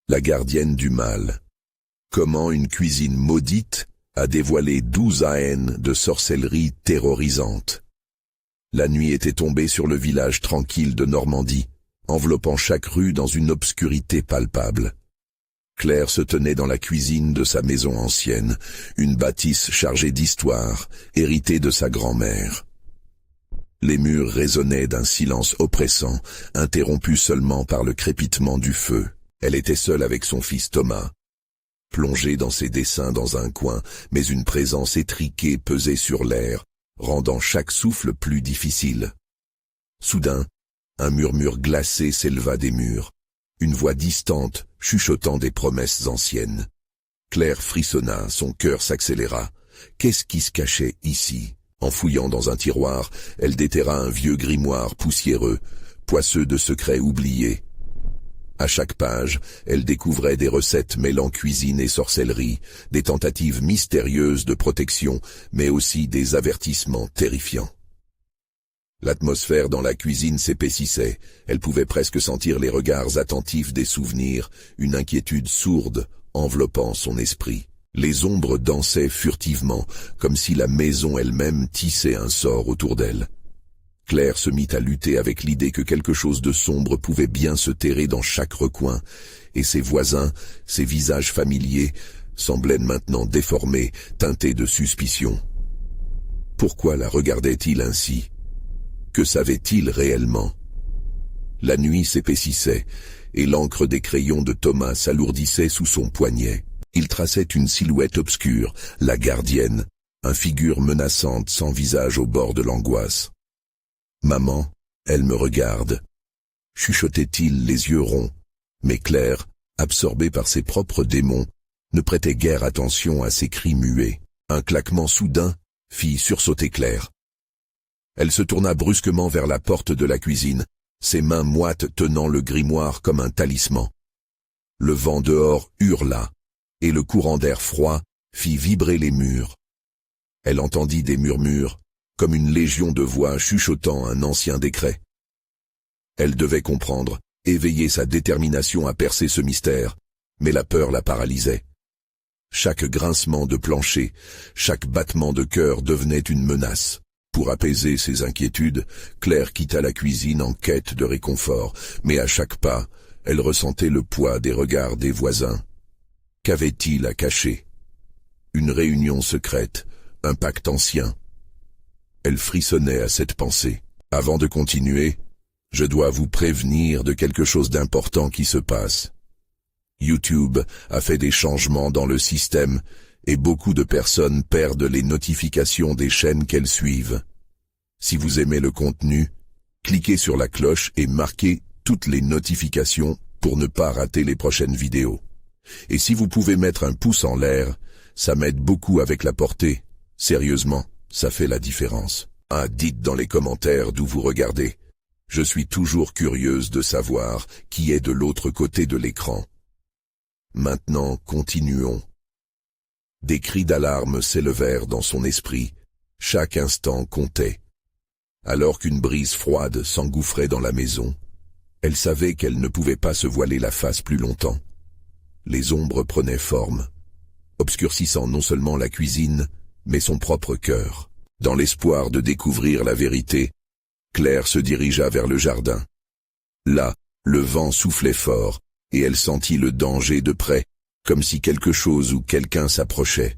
la gardienne du mal. Comment une cuisine maudite a dévoilé 12 AN de sorcellerie terrorisante. La nuit était tombée sur le village tranquille de Normandie, enveloppant chaque rue dans une obscurité palpable. Claire se tenait dans la cuisine de sa maison ancienne, une bâtisse chargée d'histoire, héritée de sa grand-mère. Les murs résonnaient d'un silence oppressant, interrompu seulement par le crépitement du feu. Elle était seule avec son fils Thomas, plongé dans ses dessins dans un coin, mais une présence étriquée pesait sur l'air, rendant chaque souffle plus difficile. Soudain, un murmure glacé s'éleva des murs, une voix distante chuchotant des promesses anciennes. Claire frissonna, son cœur s'accéléra. Qu'est-ce qui se cachait ici? En fouillant dans un tiroir, elle déterra un vieux grimoire poussiéreux, poisseux de secrets oubliés. À chaque page, elle découvrait des recettes mêlant cuisine et sorcellerie, des tentatives mystérieuses de protection, mais aussi des avertissements terrifiants. L'atmosphère dans la cuisine s'épaississait, elle pouvait presque sentir les regards attentifs des souvenirs, une inquiétude sourde enveloppant son esprit. Les ombres dansaient furtivement, comme si la maison elle-même tissait un sort autour d'elle. Claire se mit à lutter avec l'idée que quelque chose de sombre pouvait bien se terrer dans chaque recoin, et ses voisins, ses visages familiers, semblaient maintenant déformés, teintés de suspicion. Pourquoi la regardait-il ainsi? Que savait-il réellement? La nuit s'épaississait, et l'encre des crayons de Thomas s'alourdissait sous son poignet. Il traçait une silhouette obscure, la gardienne, une figure menaçante sans visage au bord de l'angoisse. « Maman, elle me regarde », chuchotait-il les yeux ronds, mais Claire, absorbée par ses propres démons, ne prêtait guère attention à ses cris muets. Un claquement soudain fit sursauter Claire. Elle se tourna brusquement vers la porte de la cuisine, ses mains moites tenant le grimoire comme un talisman. Le vent dehors hurla, et le courant d'air froid fit vibrer les murs. Elle entendit des murmures, comme une légion de voix chuchotant un ancien décret. Elle devait comprendre, éveiller sa détermination à percer ce mystère, mais la peur la paralysait. Chaque grincement de plancher, chaque battement de cœur devenait une menace. Pour apaiser ses inquiétudes, Claire quitta la cuisine en quête de réconfort, mais à chaque pas, elle ressentait le poids des regards des voisins. Qu'avait-il à cacher? Une réunion secrète, un pacte ancien. Elle frissonnait à cette pensée. Avant de continuer, je dois vous prévenir de quelque chose d'important qui se passe. YouTube a fait des changements dans le système et beaucoup de personnes perdent les notifications des chaînes qu'elles suivent. Si vous aimez le contenu, cliquez sur la cloche et marquez toutes les notifications pour ne pas rater les prochaines vidéos. Et si vous pouvez mettre un pouce en l'air, ça m'aide beaucoup avec la portée. Sérieusement, ça fait la différence. Dites dans les commentaires d'où vous regardez. Je suis toujours curieuse de savoir qui est de l'autre côté de l'écran. Maintenant, continuons. Des cris d'alarme s'élevèrent dans son esprit. Chaque instant comptait. Alors qu'une brise froide s'engouffrait dans la maison, elle savait qu'elle ne pouvait pas se voiler la face plus longtemps. Les ombres prenaient forme, obscurcissant non seulement la cuisine, mais son propre cœur. Dans l'espoir de découvrir la vérité, Claire se dirigea vers le jardin. Là, le vent soufflait fort, et elle sentit le danger de près, comme si quelque chose ou quelqu'un s'approchait.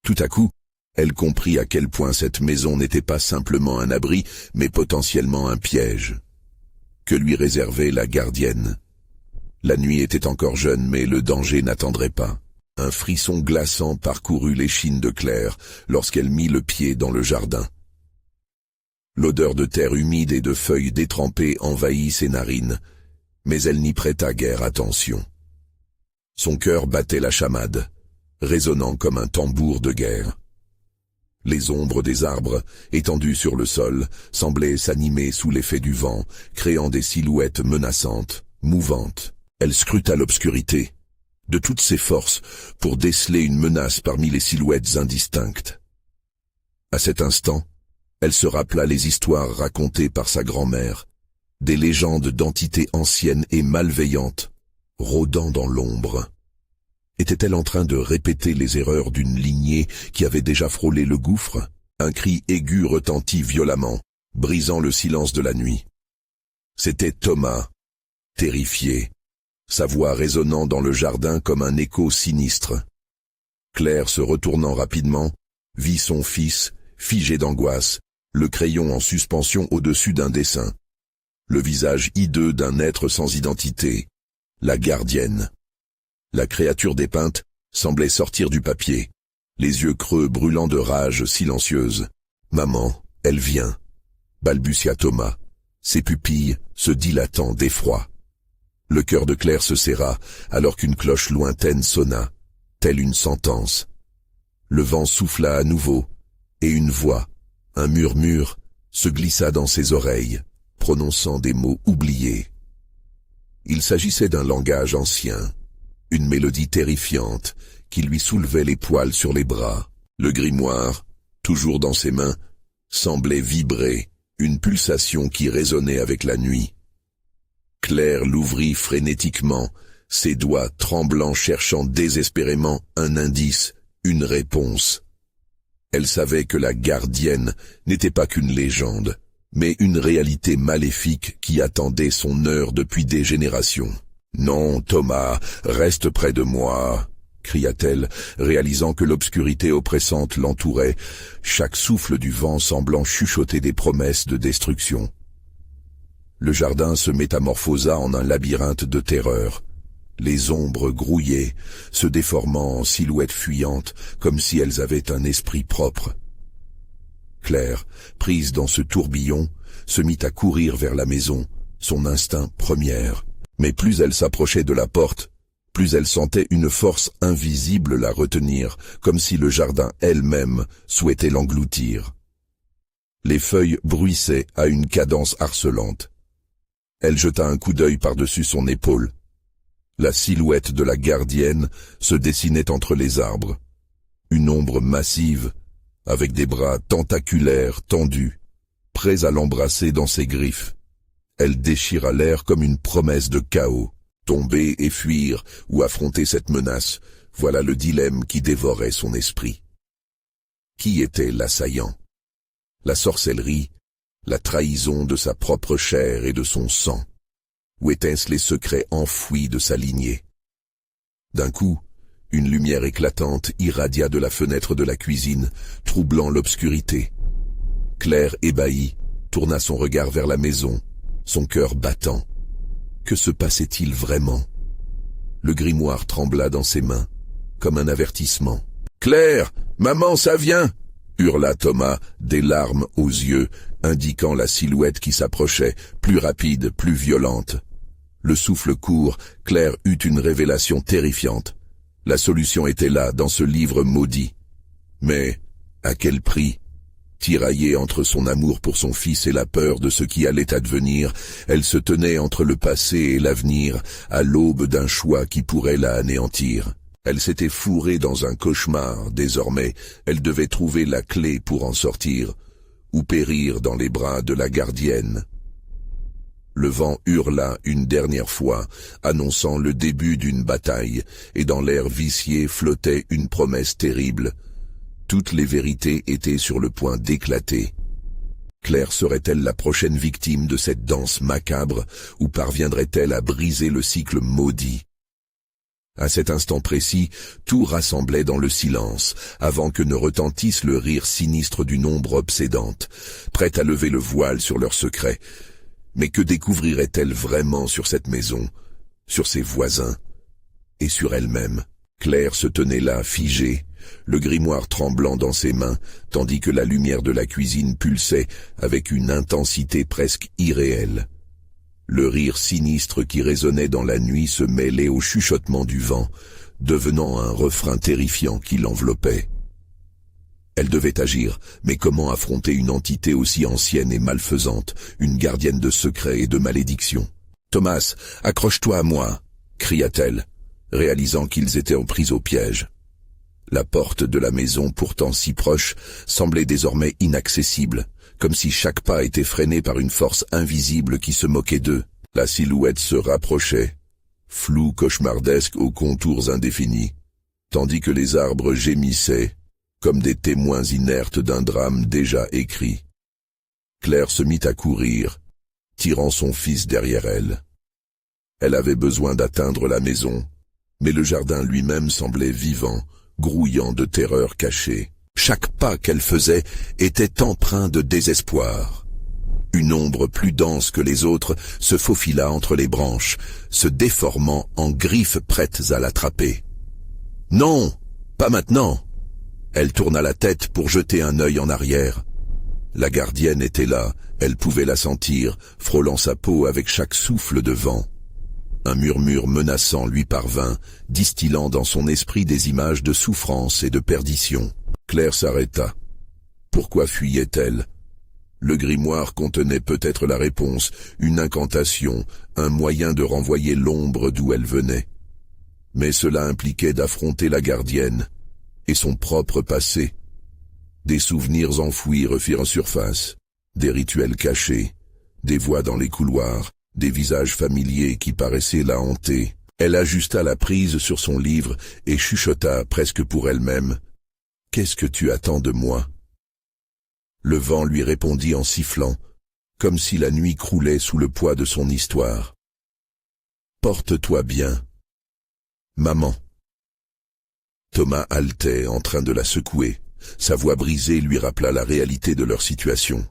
Tout à coup, elle comprit à quel point cette maison n'était pas simplement un abri, mais potentiellement un piège. Que lui réservait la gardienne? La nuit était encore jeune, mais le danger n'attendrait pas. Un frisson glaçant parcourut l'échine de Claire lorsqu'elle mit le pied dans le jardin. L'odeur de terre humide et de feuilles détrempées envahit ses narines, mais elle n'y prêta guère attention. Son cœur battait la chamade, résonnant comme un tambour de guerre. Les ombres des arbres, étendus sur le sol, semblaient s'animer sous l'effet du vent, créant des silhouettes menaçantes, mouvantes. Elle scruta l'obscurité, de toutes ses forces, pour déceler une menace parmi les silhouettes indistinctes. À cet instant, elle se rappela les histoires racontées par sa grand-mère, des légendes d'entités anciennes et malveillantes, rôdant dans l'ombre. Était-elle en train de répéter les erreurs d'une lignée qui avait déjà frôlé le gouffre? Un cri aigu retentit violemment, brisant le silence de la nuit. C'était Thomas, terrifié, sa voix résonnant dans le jardin comme un écho sinistre. Claire, se retournant rapidement, vit son fils, figé d'angoisse, le crayon en suspension au-dessus d'un dessin. Le visage hideux d'un être sans identité, la gardienne. La créature dépeinte semblait sortir du papier, les yeux creux brûlant de rage silencieuse. « Maman, elle vient !» balbutia Thomas, ses pupilles se dilatant d'effroi. Le cœur de Claire se serra alors qu'une cloche lointaine sonna, telle une sentence. Le vent souffla à nouveau, et une voix, un murmure, se glissa dans ses oreilles, prononçant des mots oubliés. Il s'agissait d'un langage ancien, une mélodie terrifiante qui lui soulevait les poils sur les bras. Le grimoire, toujours dans ses mains, semblait vibrer, une pulsation qui résonnait avec la nuit. Claire l'ouvrit frénétiquement, ses doigts tremblants cherchant désespérément un indice, une réponse. Elle savait que la gardienne n'était pas qu'une légende, mais une réalité maléfique qui attendait son heure depuis des générations. « Non, Thomas, reste près de moi !» cria-t-elle, réalisant que l'obscurité oppressante l'entourait, chaque souffle du vent semblant chuchoter des promesses de destruction. Le jardin se métamorphosa en un labyrinthe de terreur. Les ombres grouillaient, se déformant en silhouettes fuyantes, comme si elles avaient un esprit propre. Claire, prise dans ce tourbillon, se mit à courir vers la maison, son instinct première. Mais plus elle s'approchait de la porte, plus elle sentait une force invisible la retenir, comme si le jardin elle-même souhaitait l'engloutir. Les feuilles bruissaient à une cadence harcelante. Elle jeta un coup d'œil par-dessus son épaule. La silhouette de la gardienne se dessinait entre les arbres. Une ombre massive, avec des bras tentaculaires tendus, prêts à l'embrasser dans ses griffes. Elle déchira l'air comme une promesse de chaos. Tomber et fuir, ou affronter cette menace, voilà le dilemme qui dévorait son esprit. Qui était l'assaillant? La sorcellerie, la trahison de sa propre chair et de son sang. Où étaient-ce les secrets enfouis de sa lignée? D'un coup, une lumière éclatante irradia de la fenêtre de la cuisine, troublant l'obscurité. Claire, ébahie, tourna son regard vers la maison, son cœur battant. Que se passait-il vraiment? Le grimoire trembla dans ses mains, comme un avertissement. « Claire, maman, ça vient !» hurla Thomas, des larmes aux yeux, indiquant la silhouette qui s'approchait, plus rapide, plus violente. Le souffle court, Claire eut une révélation terrifiante. La solution était là, dans ce livre maudit. Mais à quel prix? Tiraillée entre son amour pour son fils et la peur de ce qui allait advenir, elle se tenait entre le passé et l'avenir, à l'aube d'un choix qui pourrait la anéantir. Elle s'était fourrée dans un cauchemar, désormais, elle devait trouver la clé pour en sortir, ou périr dans les bras de la gardienne. Le vent hurla une dernière fois, annonçant le début d'une bataille, et dans l'air vicié flottait une promesse terrible. Toutes les vérités étaient sur le point d'éclater. Claire serait-elle la prochaine victime de cette danse macabre, ou parviendrait-elle à briser le cycle maudit? À cet instant précis, tout rassemblait dans le silence, avant que ne retentisse le rire sinistre d'une ombre obsédante, prête à lever le voile sur leur secret. Mais que découvrirait-elle vraiment sur cette maison, sur ses voisins, et sur elle-même? Claire se tenait là, figée, le grimoire tremblant dans ses mains, tandis que la lumière de la cuisine pulsait avec une intensité presque irréelle. Le rire sinistre qui résonnait dans la nuit se mêlait au chuchotement du vent, devenant un refrain terrifiant qui l'enveloppait. Elle devait agir, mais comment affronter une entité aussi ancienne et malfaisante, une gardienne de secrets et de malédictions? « Thomas, accroche-toi à moi !» cria-t-elle, réalisant qu'ils étaient pris au piège. La porte de la maison, pourtant si proche, semblait désormais inaccessible, comme si chaque pas était freiné par une force invisible qui se moquait d'eux. La silhouette se rapprochait, flou cauchemardesque aux contours indéfinis, tandis que les arbres gémissaient, comme des témoins inertes d'un drame déjà écrit. Claire se mit à courir, tirant son fils derrière elle. Elle avait besoin d'atteindre la maison, mais le jardin lui-même semblait vivant, grouillant de terreur cachée. Chaque pas qu'elle faisait était empreint de désespoir. Une ombre plus dense que les autres se faufila entre les branches, se déformant en griffes prêtes à l'attraper. « Non, pas maintenant !» Elle tourna la tête pour jeter un œil en arrière. La gardienne était là, elle pouvait la sentir, frôlant sa peau avec chaque souffle de vent. Un murmure menaçant lui parvint, distillant dans son esprit des images de souffrance et de perdition. Claire s'arrêta. Pourquoi fuyait-elle? Le grimoire contenait peut-être la réponse, une incantation, un moyen de renvoyer l'ombre d'où elle venait. Mais cela impliquait d'affronter la gardienne et son propre passé. Des souvenirs enfouis refirent surface, des rituels cachés, des voix dans les couloirs, des visages familiers qui paraissaient la hanter. Elle ajusta la prise sur son livre et chuchota presque pour elle-même. « Qu'est-ce que tu attends de moi ?» Le vent lui répondit en sifflant, comme si la nuit croulait sous le poids de son histoire. « Porte-toi bien, maman. » Thomas haletait en train de la secouer. Sa voix brisée lui rappela la réalité de leur situation.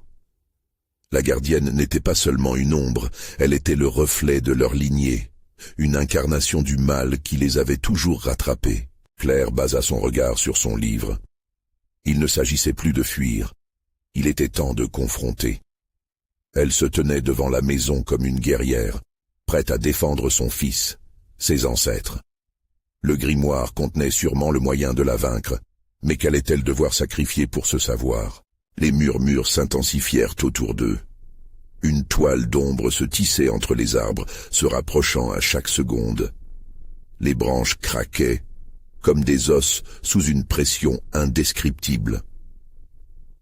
La gardienne n'était pas seulement une ombre, elle était le reflet de leur lignée, une incarnation du mal qui les avait toujours rattrapés. Claire basa son regard sur son livre. Il ne s'agissait plus de fuir, il était temps de confronter. Elle se tenait devant la maison comme une guerrière, prête à défendre son fils, ses ancêtres. Le grimoire contenait sûrement le moyen de la vaincre, mais qu'allait-elle devoir sacrifier pour ce savoir? Les murmures s'intensifièrent autour d'eux. Une toile d'ombre se tissait entre les arbres, se rapprochant à chaque seconde. Les branches craquaient, comme des os sous une pression indescriptible.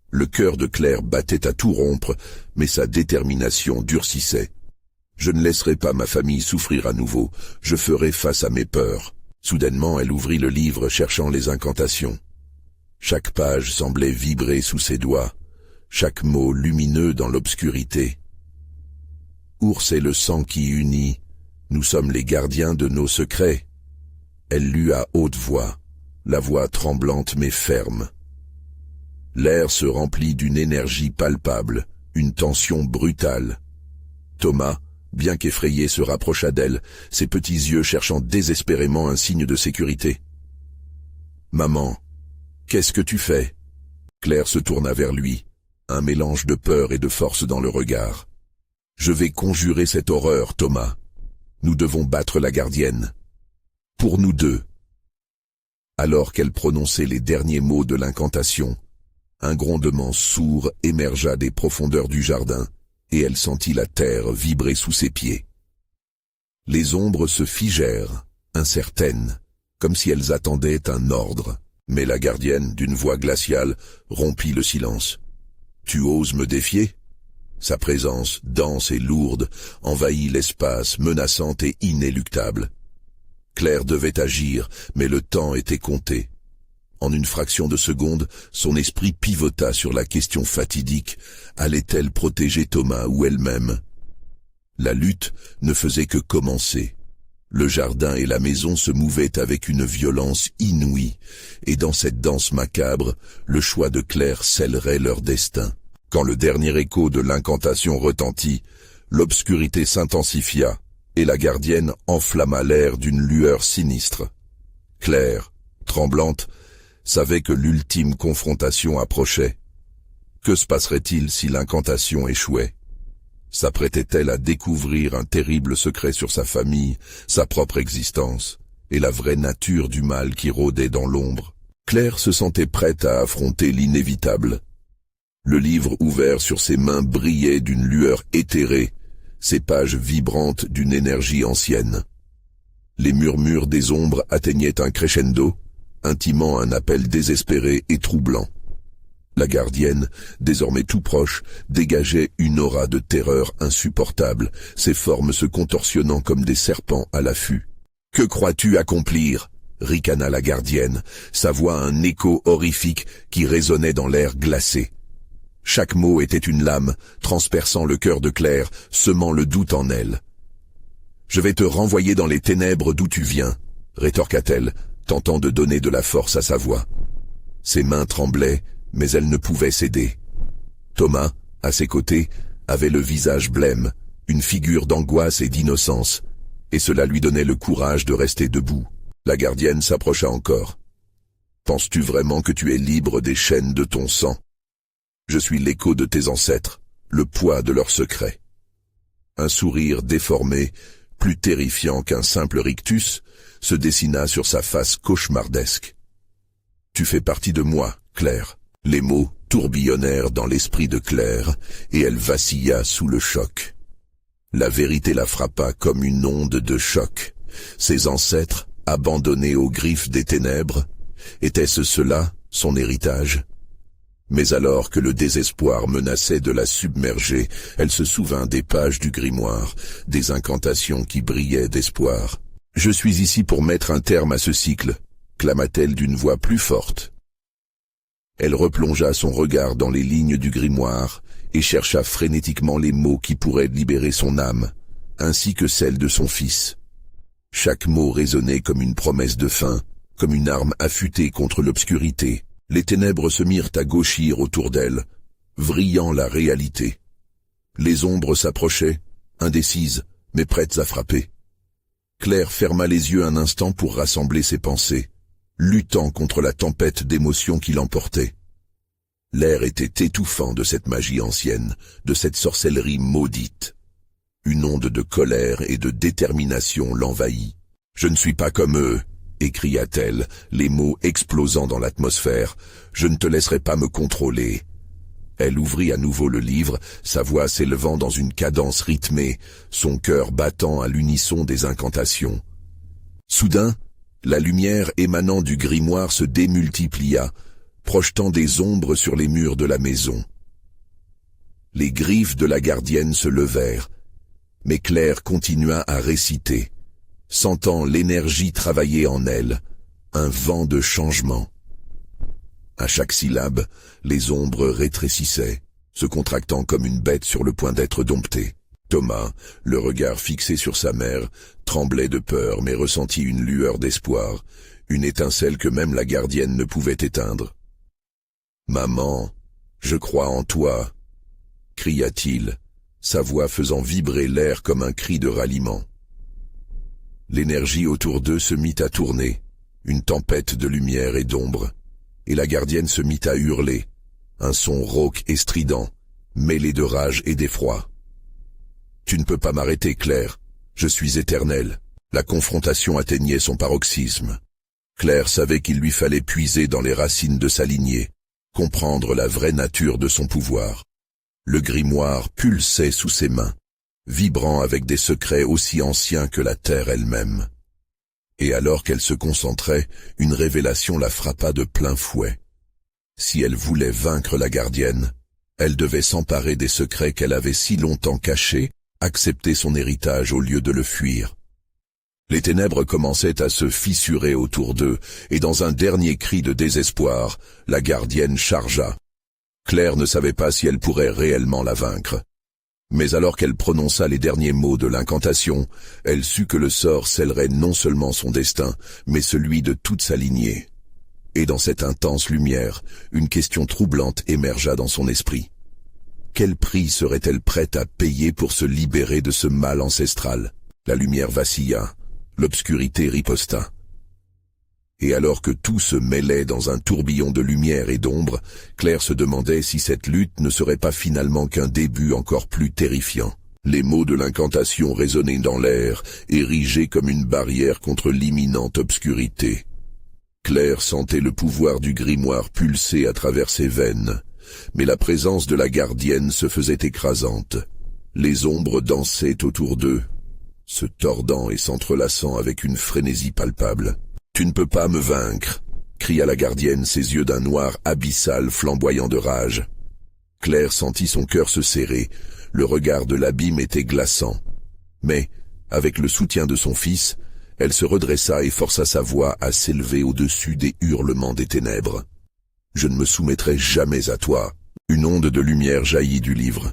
Le cœur de Claire battait à tout rompre, mais sa détermination durcissait. « Je ne laisserai pas ma famille souffrir à nouveau, je ferai face à mes peurs. » Soudainement, elle ouvrit le livre cherchant les incantations. Chaque page semblait vibrer sous ses doigts, chaque mot lumineux dans l'obscurité. « Ours est le sang qui unit, nous sommes les gardiens de nos secrets. » Elle lut à haute voix, la voix tremblante mais ferme. L'air se remplit d'une énergie palpable, une tension brutale. Thomas, bien qu'effrayé, se rapprocha d'elle, ses petits yeux cherchant désespérément un signe de sécurité. « Maman, qu'est-ce que tu fais ?» Claire se tourna vers lui, un mélange de peur et de force dans le regard. « Je vais conjurer cette horreur, Thomas. Nous devons battre la gardienne. Pour nous deux. » Alors qu'elle prononçait les derniers mots de l'incantation, un grondement sourd émergea des profondeurs du jardin, et elle sentit la terre vibrer sous ses pieds. Les ombres se figèrent, incertaines, comme si elles attendaient un ordre, mais la gardienne, d'une voix glaciale, rompit le silence. « Tu oses me défier ?» Sa présence, dense et lourde, envahit l'espace, menaçante et inéluctable. Claire devait agir, mais le temps était compté. En une fraction de seconde, son esprit pivota sur la question fatidique. Allait-elle protéger Thomas ou elle-même? La lutte ne faisait que commencer. Le jardin et la maison se mouvaient avec une violence inouïe, et dans cette danse macabre, le choix de Claire scellerait leur destin. Quand le dernier écho de l'incantation retentit, l'obscurité s'intensifia, et la gardienne enflamma l'air d'une lueur sinistre. Claire, tremblante, savait que l'ultime confrontation approchait. Que se passerait-il si l'incantation échouait? S'apprêtait-elle à découvrir un terrible secret sur sa famille, sa propre existence, et la vraie nature du mal qui rôdait dans l'ombre? Claire se sentait prête à affronter l'inévitable. Le livre ouvert sur ses mains brillait d'une lueur éthérée, ses pages vibrantes d'une énergie ancienne. Les murmures des ombres atteignaient un crescendo, intimant un appel désespéré et troublant. La gardienne, désormais tout proche, dégageait une aura de terreur insupportable, ses formes se contorsionnant comme des serpents à l'affût. Que crois-tu accomplir » ricana la gardienne, sa voix un écho horrifique qui résonnait dans l'air glacé. Chaque mot était une lame, transperçant le cœur de Claire, semant le doute en elle. « Je vais te renvoyer dans les ténèbres d'où tu viens » rétorqua-t-elle, tentant de donner de la force à sa voix. Ses mains tremblaient, mais elle ne pouvait céder. Thomas, à ses côtés, avait le visage blême, une figure d'angoisse et d'innocence, et cela lui donnait le courage de rester debout. La gardienne s'approcha encore. « Penses-tu vraiment que tu es libre des chaînes de ton sang ? Je suis l'écho de tes ancêtres, le poids de leurs secrets. » Un sourire déformé, plus terrifiant qu'un simple rictus, se dessina sur sa face cauchemardesque. « Tu fais partie de moi, Claire. » Les mots tourbillonnèrent dans l'esprit de Claire, et elle vacilla sous le choc. La vérité la frappa comme une onde de choc. Ses ancêtres, abandonnés aux griffes des ténèbres, était-ce cela, son héritage ? Mais alors que le désespoir menaçait de la submerger, elle se souvint des pages du grimoire, des incantations qui brillaient d'espoir. « Je suis ici pour mettre un terme à ce cycle », clama-t-elle d'une voix plus forte. Elle replongea son regard dans les lignes du grimoire et chercha frénétiquement les mots qui pourraient libérer son âme, ainsi que celle de son fils. Chaque mot résonnait comme une promesse de fin, comme une arme affûtée contre l'obscurité. Les ténèbres se mirent à gauchir autour d'elle, vrillant la réalité. Les ombres s'approchaient, indécises, mais prêtes à frapper. Claire ferma les yeux un instant pour rassembler ses pensées, luttant contre la tempête d'émotions qui l'emportait. L'air était étouffant de cette magie ancienne, de cette sorcellerie maudite. Une onde de colère et de détermination l'envahit. « Je ne suis pas comme eux !» écria-t-elle, les mots explosant dans l'atmosphère. « Je ne te laisserai pas me contrôler. » Elle ouvrit à nouveau le livre, sa voix s'élevant dans une cadence rythmée, son cœur battant à l'unisson des incantations. Soudain, la lumière émanant du grimoire se démultiplia, projetant des ombres sur les murs de la maison. Les griffes de la gardienne se levèrent, mais Claire continua à réciter, sentant l'énergie travailler en elle, un vent de changement. À chaque syllabe, les ombres rétrécissaient, se contractant comme une bête sur le point d'être domptée. Thomas, le regard fixé sur sa mère, tremblait de peur mais ressentit une lueur d'espoir, une étincelle que même la gardienne ne pouvait éteindre. « Maman, je crois en toi !» cria-t-il, sa voix faisant vibrer l'air comme un cri de ralliement. L'énergie autour d'eux se mit à tourner, une tempête de lumière et d'ombre, et la gardienne se mit à hurler, un son rauque et strident, mêlé de rage et d'effroi. « Tu ne peux pas m'arrêter, Claire, je suis éternelle. » La confrontation atteignait son paroxysme. Claire savait qu'il lui fallait puiser dans les racines de sa lignée, comprendre la vraie nature de son pouvoir. Le grimoire pulsait sous ses mains, vibrant avec des secrets aussi anciens que la terre elle-même. Et alors qu'elle se concentrait, une révélation la frappa de plein fouet. Si elle voulait vaincre la gardienne, elle devait s'emparer des secrets qu'elle avait si longtemps cachés, accepter son héritage au lieu de le fuir. Les ténèbres commençaient à se fissurer autour d'eux, et dans un dernier cri de désespoir, la gardienne chargea. Claire ne savait pas si elle pourrait réellement la vaincre. Mais alors qu'elle prononça les derniers mots de l'incantation, elle sut que le sort scellerait non seulement son destin, mais celui de toute sa lignée. Et dans cette intense lumière, une question troublante émergea dans son esprit. Quel prix serait-elle prête à payer pour se libérer de ce mal ancestral? La lumière vacilla, l'obscurité riposta. Et alors que tout se mêlait dans un tourbillon de lumière et d'ombre, Claire se demandait si cette lutte ne serait pas finalement qu'un début encore plus terrifiant. Les mots de l'incantation résonnaient dans l'air, érigés comme une barrière contre l'imminente obscurité. Claire sentait le pouvoir du grimoire pulser à travers ses veines, mais la présence de la gardienne se faisait écrasante. Les ombres dansaient autour d'eux, se tordant et s'entrelaçant avec une frénésie palpable. « Tu ne peux pas me vaincre !» cria la gardienne, ses yeux d'un noir abyssal flamboyant de rage. Claire sentit son cœur se serrer, le regard de l'abîme était glaçant. Mais, avec le soutien de son fils, Elle se redressa et força sa voix à s'élever au-dessus des hurlements des ténèbres. « Je ne me soumettrai jamais à toi. » Une onde de lumière jaillit du livre.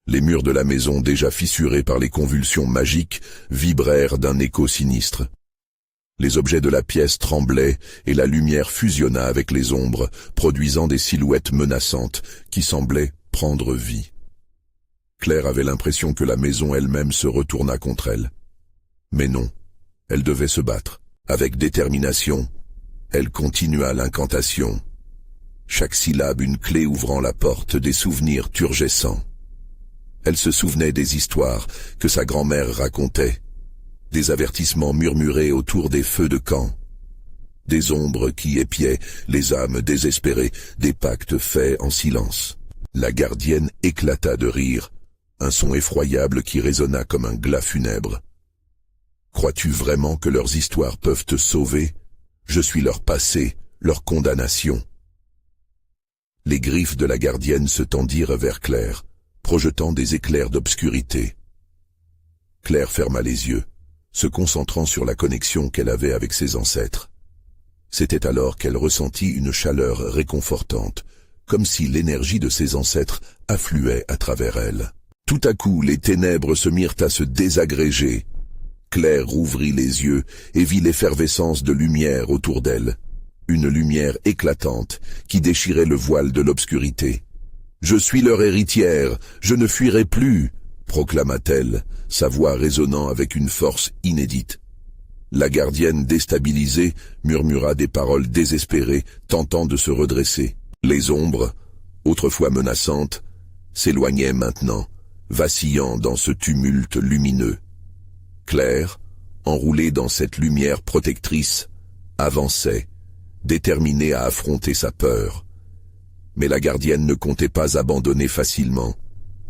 Les murs de la maison, déjà fissurés par les convulsions magiques, vibrèrent d'un écho sinistre. Les objets de la pièce tremblaient et la lumière fusionna avec les ombres, produisant des silhouettes menaçantes qui semblaient prendre vie. Claire avait l'impression que la maison elle-même se retourna contre elle. Mais non, elle devait se battre. Avec détermination, elle continua l'incantation. Chaque syllabe une clé ouvrant la porte des souvenirs turgescents. Elle se souvenait des histoires que sa grand-mère racontait, des avertissements murmurés autour des feux de camp, des ombres qui épiaient les âmes désespérées, des pactes faits en silence. La gardienne éclata de rire, un son effroyable qui résonna comme un glas funèbre. « Crois-tu vraiment que leurs histoires peuvent te sauver? Je suis leur passé, leur condamnation. » Les griffes de la gardienne se tendirent vers Claire, projetant des éclairs d'obscurité. Claire ferma les yeux, se concentrant sur la connexion qu'elle avait avec ses ancêtres. C'était alors qu'elle ressentit une chaleur réconfortante, comme si l'énergie de ses ancêtres affluait à travers elle. Tout à coup, les ténèbres se mirent à se désagréger. Claire rouvrit les yeux et vit l'effervescence de lumière autour d'elle. Une lumière éclatante qui déchirait le voile de l'obscurité. « Je suis leur héritière, je ne fuirai plus !» proclama-t-elle, sa voix résonnant avec une force inédite. La gardienne déstabilisée murmura des paroles désespérées, tentant de se redresser. Les ombres, autrefois menaçantes, s'éloignaient maintenant, vacillant dans ce tumulte lumineux. Claire, enroulée dans cette lumière protectrice, avançait, déterminée à affronter sa peur. Mais la gardienne ne comptait pas abandonner facilement.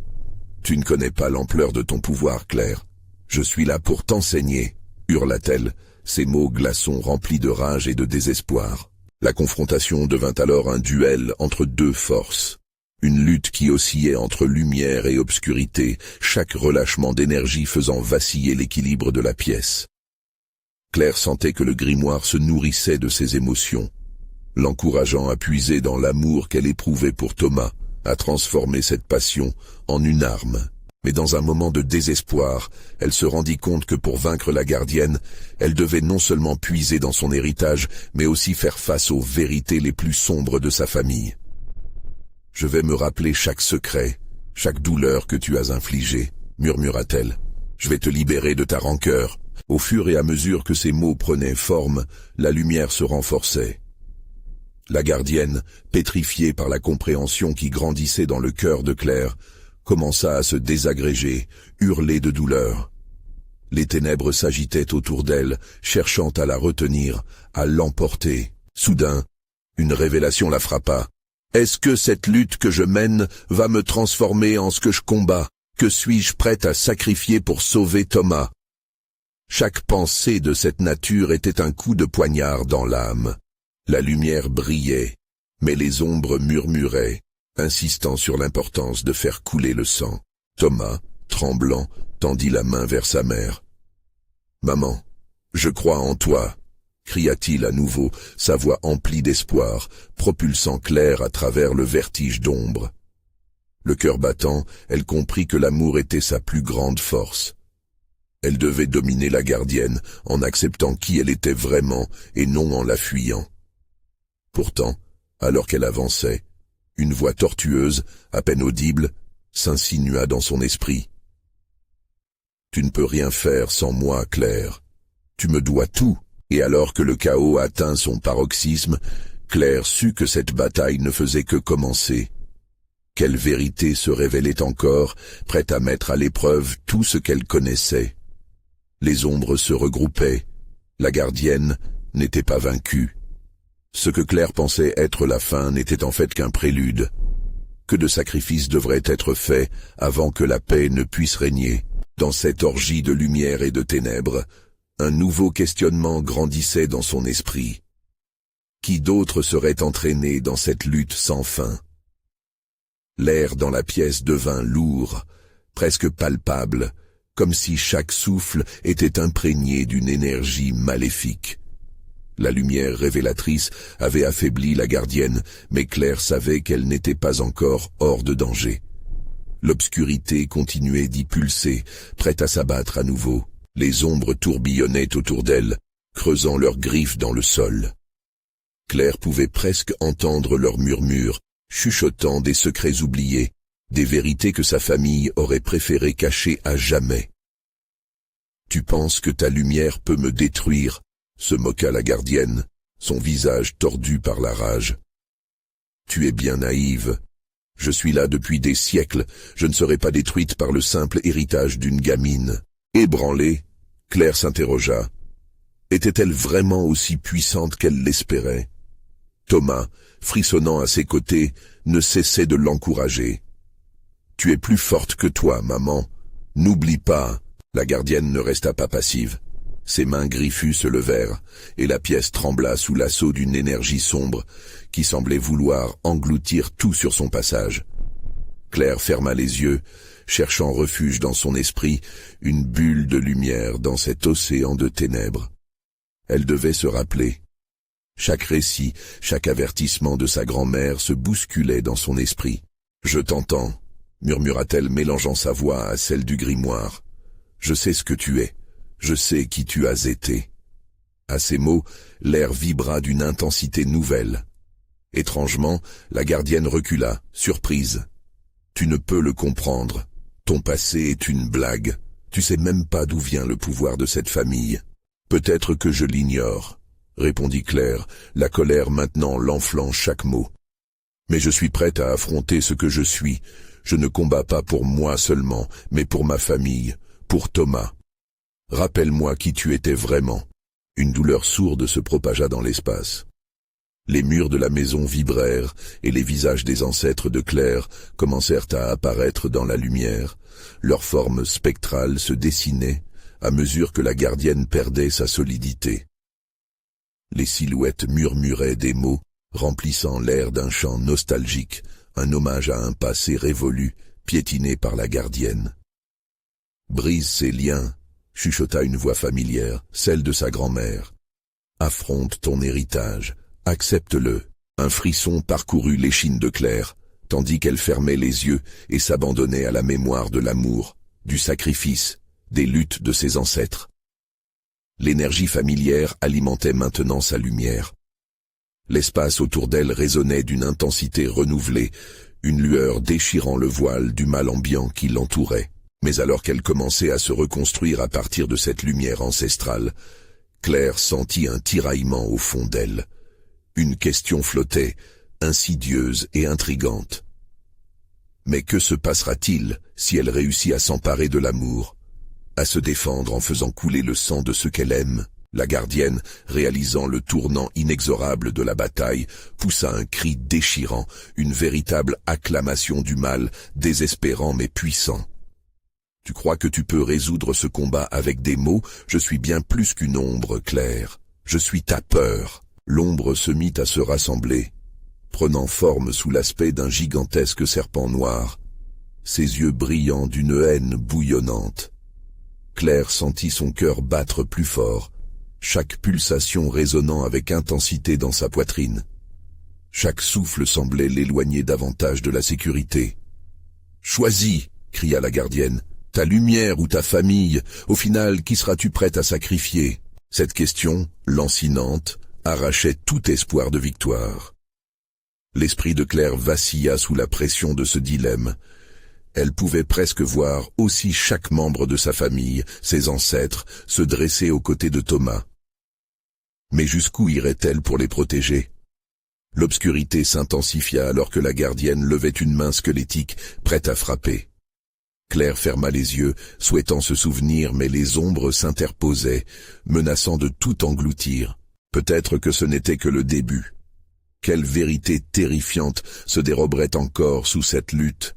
« Tu ne connais pas l'ampleur de ton pouvoir, Claire. Je suis là pour t'enseigner, » hurla-t-elle, ses mots glaçons remplis de rage et de désespoir. La confrontation devint alors un duel entre deux forces. Une lutte qui oscillait entre lumière et obscurité, chaque relâchement d'énergie faisant vaciller l'équilibre de la pièce. Claire sentait que le grimoire se nourrissait de ses émotions, l'encourageant à puiser dans l'amour qu'elle éprouvait pour Thomas, à transformer cette passion en une arme. Mais dans un moment de désespoir, elle se rendit compte que pour vaincre la gardienne, elle devait non seulement puiser dans son héritage, mais aussi faire face aux vérités les plus sombres de sa famille. « Je vais me rappeler chaque secret, chaque douleur que tu as infligée, » murmura-t-elle. « Je vais te libérer de ta rancœur. » Au fur et à mesure que ces mots prenaient forme, la lumière se renforçait. La gardienne, pétrifiée par la compréhension qui grandissait dans le cœur de Claire, commença à se désagréger, hurler de douleur. Les ténèbres s'agitaient autour d'elle, cherchant à la retenir, à l'emporter. Soudain, une révélation la frappa. « Est-ce que cette lutte que je mène va me transformer en ce que je combats? Que suis-je prête à sacrifier pour sauver Thomas ?» Chaque pensée de cette nature était un coup de poignard dans l'âme. La lumière brillait, mais les ombres murmuraient, insistant sur l'importance de faire couler le sang. Thomas, tremblant, tendit la main vers sa mère. « Maman, je crois en toi !» cria-t-il à nouveau, sa voix emplie d'espoir, propulsant Claire à travers le vertige d'ombre. Le cœur battant, elle comprit que l'amour était sa plus grande force. Elle devait dominer la gardienne en acceptant qui elle était vraiment et non en la fuyant. Pourtant, alors qu'elle avançait, une voix tortueuse, à peine audible, s'insinua dans son esprit. « Tu ne peux rien faire sans moi, Claire. Tu me dois tout. » Et alors que le chaos atteint son paroxysme, Claire sut que cette bataille ne faisait que commencer. Quelle vérité se révélait encore, prête à mettre à l'épreuve tout ce qu'elle connaissait? Les ombres se regroupaient. La gardienne n'était pas vaincue. Ce que Claire pensait être la fin n'était en fait qu'un prélude. Que de sacrifices devraient être faits avant que la paix ne puisse régner? Dans cette orgie de lumière et de ténèbres, un nouveau questionnement grandissait dans son esprit. Qui d'autre serait entraîné dans cette lutte sans fin? L'air dans la pièce devint lourd, presque palpable, comme si chaque souffle était imprégné d'une énergie maléfique. La lumière révélatrice avait affaibli la gardienne, mais Claire savait qu'elle n'était pas encore hors de danger. L'obscurité continuait d'y pulser, prête à s'abattre à nouveau. Les ombres tourbillonnaient autour d'elle, creusant leurs griffes dans le sol. Claire pouvait presque entendre leurs murmures, chuchotant des secrets oubliés, des vérités que sa famille aurait préféré cacher à jamais. « Tu penses que ta lumière peut me détruire ?» se moqua la gardienne, son visage tordu par la rage. « Tu es bien naïve. Je suis là depuis des siècles, je ne serai pas détruite par le simple héritage d'une gamine. » Ébranlée, Claire s'interrogea. Était-elle vraiment aussi puissante qu'elle l'espérait? Thomas, frissonnant à ses côtés, ne cessait de l'encourager. « Tu es plus forte que toi, maman. N'oublie pas. » La gardienne ne resta pas passive. Ses mains griffues se levèrent, et la pièce trembla sous l'assaut d'une énergie sombre, qui semblait vouloir engloutir tout sur son passage. Claire ferma les yeux, cherchant refuge dans son esprit, une bulle de lumière dans cet océan de ténèbres. Elle devait se rappeler. Chaque récit, chaque avertissement de sa grand-mère se bousculait dans son esprit. « Je t'entends », murmura-t-elle mélangeant sa voix à celle du grimoire. « Je sais ce que tu es. Je sais qui tu as été. » À ces mots, l'air vibra d'une intensité nouvelle. Étrangement, la gardienne recula, surprise. « Tu ne peux le comprendre. Ton passé est une blague. Tu sais même pas d'où vient le pouvoir de cette famille. »« Peut-être que je l'ignore, » répondit Claire, la colère maintenant l'enflant chaque mot. « Mais je suis prête à affronter ce que je suis. Je ne combats pas pour moi seulement, mais pour ma famille, pour Thomas. Rappelle-moi qui tu étais vraiment. » Une douleur sourde se propagea dans l'espace. Les murs de la maison vibrèrent et les visages des ancêtres de Claire commencèrent à apparaître dans la lumière. Leurs formes spectrales se dessinaient à mesure que la gardienne perdait sa solidité. Les silhouettes murmuraient des mots, remplissant l'air d'un chant nostalgique, un hommage à un passé révolu, piétiné par la gardienne. « Brise ces liens », chuchota une voix familière, celle de sa grand-mère. « Affronte ton héritage, accepte-le. » Un frisson parcourut l'échine de Claire, tandis qu'elle fermait les yeux et s'abandonnait à la mémoire de l'amour, du sacrifice, des luttes de ses ancêtres. L'énergie familière alimentait maintenant sa lumière. L'espace autour d'elle résonnait d'une intensité renouvelée, une lueur déchirant le voile du mal ambiant qui l'entourait. Mais alors qu'elle commençait à se reconstruire à partir de cette lumière ancestrale, Claire sentit un tiraillement au fond d'elle. Une question flottait, insidieuse et intrigante. Mais que se passera-t-il si elle réussit à s'emparer de l'amour, à se défendre en faisant couler le sang de ceux qu'elle aime? La gardienne, réalisant le tournant inexorable de la bataille, poussa un cri déchirant, une véritable acclamation du mal, désespérant mais puissant. « Tu crois que tu peux résoudre ce combat avec des mots? Je suis bien plus qu'une ombre, Claire. Je suis ta peur. » L'ombre se mit à se rassembler, prenant forme sous l'aspect d'un gigantesque serpent noir, ses yeux brillants d'une haine bouillonnante. Claire sentit son cœur battre plus fort, chaque pulsation résonnant avec intensité dans sa poitrine. Chaque souffle semblait l'éloigner davantage de la sécurité. « Choisis !» cria la gardienne. « Ta lumière ou ta famille, au final, qui seras-tu prête à sacrifier ?» Cette question, lancinante, arrachait tout espoir de victoire. L'esprit de Claire vacilla sous la pression de ce dilemme. Elle pouvait presque voir aussi chaque membre de sa famille, ses ancêtres, se dresser aux côtés de Thomas. Mais jusqu'où irait-elle pour les protéger? L'obscurité s'intensifia alors que la gardienne levait une main squelettique, prête à frapper. Claire ferma les yeux, souhaitant se souvenir, mais les ombres s'interposaient, menaçant de tout engloutir. Peut-être que ce n'était que le début. Quelle vérité terrifiante se déroberait encore sous cette lutte?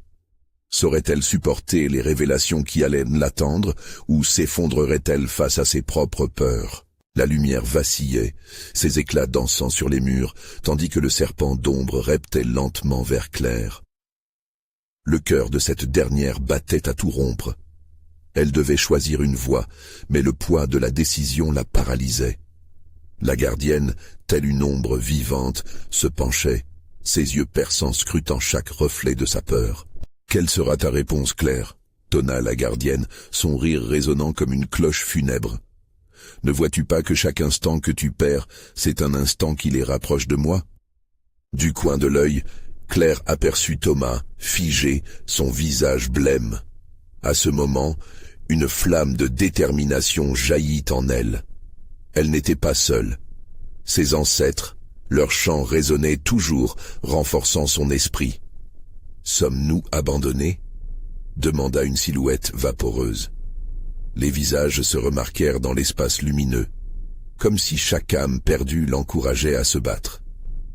Saurait-elle supporter les révélations qui allaient l'attendre, ou s'effondrerait-elle face à ses propres peurs? La lumière vacillait, ses éclats dansant sur les murs, tandis que le serpent d'ombre reptait lentement vers Claire. Le cœur de cette dernière battait à tout rompre. Elle devait choisir une voie, mais le poids de la décision la paralysait. La gardienne, telle une ombre vivante, se penchait, ses yeux perçants scrutant chaque reflet de sa peur. « Quelle sera ta réponse, Claire ?» tonna la gardienne, son rire résonnant comme une cloche funèbre. « Ne vois-tu pas que chaque instant que tu perds, c'est un instant qui les rapproche de moi ?» Du coin de l'œil, Claire aperçut Thomas, figé, son visage blême. À ce moment, une flamme de détermination jaillit en elle. Elle n'était pas seule. Ses ancêtres, leur chant résonnait toujours, renforçant son esprit. « Sommes-nous abandonnés ?» demanda une silhouette vaporeuse. Les visages se remarquèrent dans l'espace lumineux, comme si chaque âme perdue l'encourageait à se battre.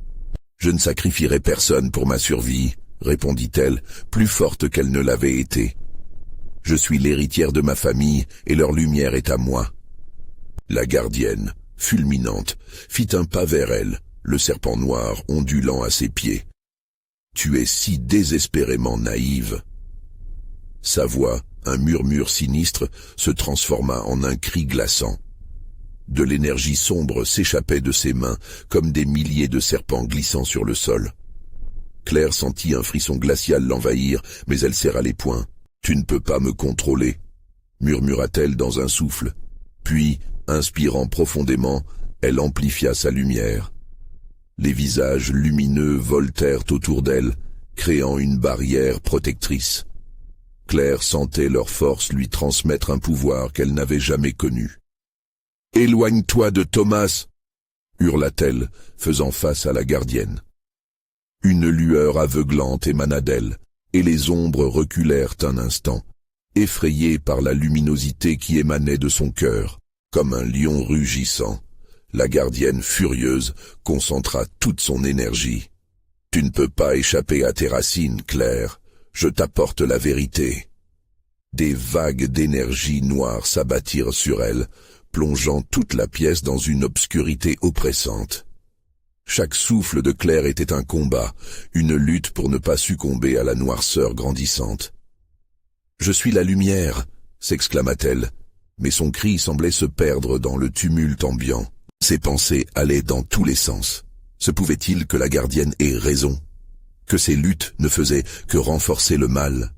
« Je ne sacrifierai personne pour ma survie, » répondit-elle, plus forte qu'elle ne l'avait été. « Je suis l'héritière de ma famille et leur lumière est à moi. » La gardienne, fulminante, fit un pas vers elle, le serpent noir ondulant à ses pieds. « Tu es si désespérément naïve. » Sa voix, un murmure sinistre, se transforma en un cri glaçant. De l'énergie sombre s'échappait de ses mains, comme des milliers de serpents glissant sur le sol. Claire sentit un frisson glacial l'envahir, mais elle serra les poings. « Tu ne peux pas me contrôler » murmura-t-elle dans un souffle. Puis, inspirant profondément, elle amplifia sa lumière. Les visages lumineux voltèrent autour d'elle, créant une barrière protectrice. Claire sentait leur force lui transmettre un pouvoir qu'elle n'avait jamais connu. « Éloigne-toi de Thomas !» hurla-t-elle, faisant face à la gardienne. Une lueur aveuglante émana d'elle, et les ombres reculèrent un instant, effrayées par la luminosité qui émanait de son cœur. Comme un lion rugissant, la gardienne furieuse concentra toute son énergie. « Tu ne peux pas échapper à tes racines, Claire. Je t'apporte la vérité. » Des vagues d'énergie noire s'abattirent sur elle, plongeant toute la pièce dans une obscurité oppressante. Chaque souffle de Claire était un combat, une lutte pour ne pas succomber à la noirceur grandissante. « Je suis la lumière !» s'exclama-t-elle, mais son cri semblait se perdre dans le tumulte ambiant. Ses pensées allaient dans tous les sens. Se pouvait-il que la gardienne ait raison? Que ses luttes ne faisaient que renforcer le mal?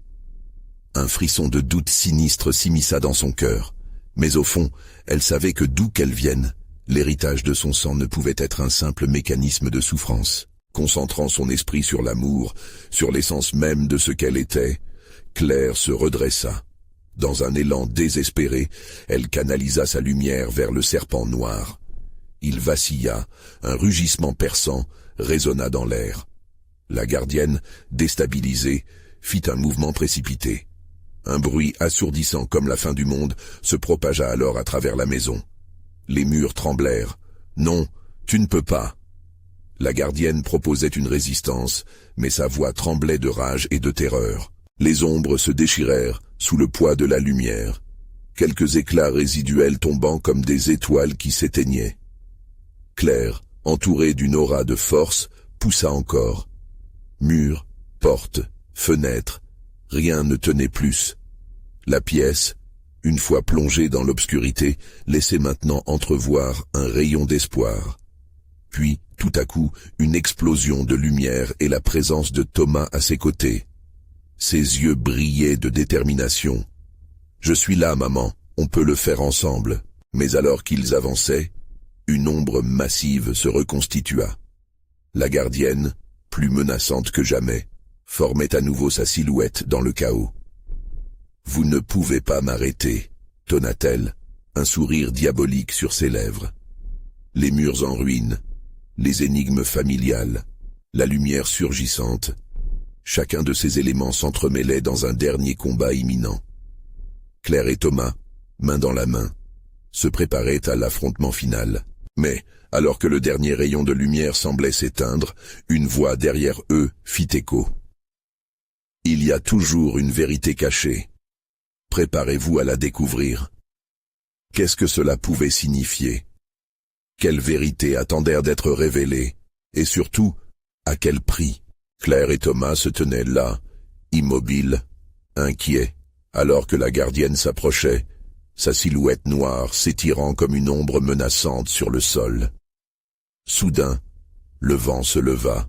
Un frisson de doute sinistre s'immisça dans son cœur, mais au fond, elle savait que d'où qu'elle vienne, l'héritage de son sang ne pouvait être un simple mécanisme de souffrance. Concentrant son esprit sur l'amour, sur l'essence même de ce qu'elle était, Claire se redressa. Dans un élan désespéré, elle canalisa sa lumière vers le serpent noir. Il vacilla, un rugissement perçant résonna dans l'air. La gardienne, déstabilisée, fit un mouvement précipité. Un bruit assourdissant comme la fin du monde se propagea alors à travers la maison. Les murs tremblèrent. « Non, tu ne peux pas !» La gardienne proposait une résistance, mais sa voix tremblait de rage et de terreur. Les ombres se déchirèrent sous le poids de la lumière, quelques éclats résiduels tombant comme des étoiles qui s'éteignaient. Claire, entourée d'une aura de force, poussa encore. Murs, portes, fenêtres, rien ne tenait plus. La pièce, une fois plongée dans l'obscurité, laissait maintenant entrevoir un rayon d'espoir. Puis, tout à coup, une explosion de lumière et la présence de Thomas à ses côtés. Ses yeux brillaient de détermination. « Je suis là, maman, on peut le faire ensemble. » Mais alors qu'ils avançaient, une ombre massive se reconstitua. La gardienne, plus menaçante que jamais, formait à nouveau sa silhouette dans le chaos. « Vous ne pouvez pas m'arrêter » tonna-t-elle, un sourire diabolique sur ses lèvres. Les murs en ruine, les énigmes familiales, la lumière surgissante, chacun de ces éléments s'entremêlait dans un dernier combat imminent. Claire et Thomas, main dans la main, se préparaient à l'affrontement final. Mais, alors que le dernier rayon de lumière semblait s'éteindre, une voix derrière eux fit écho. « Il y a toujours une vérité cachée. Préparez-vous à la découvrir. » Qu'est-ce que cela pouvait signifier? Quelles vérités attendirent d'être révélées? Et surtout, à quel prix? Claire et Thomas se tenaient là, immobiles, inquiets, Alors que la gardienne s'approchait, sa silhouette noire s'étirant comme une ombre menaçante sur le sol. Soudain, le vent se leva,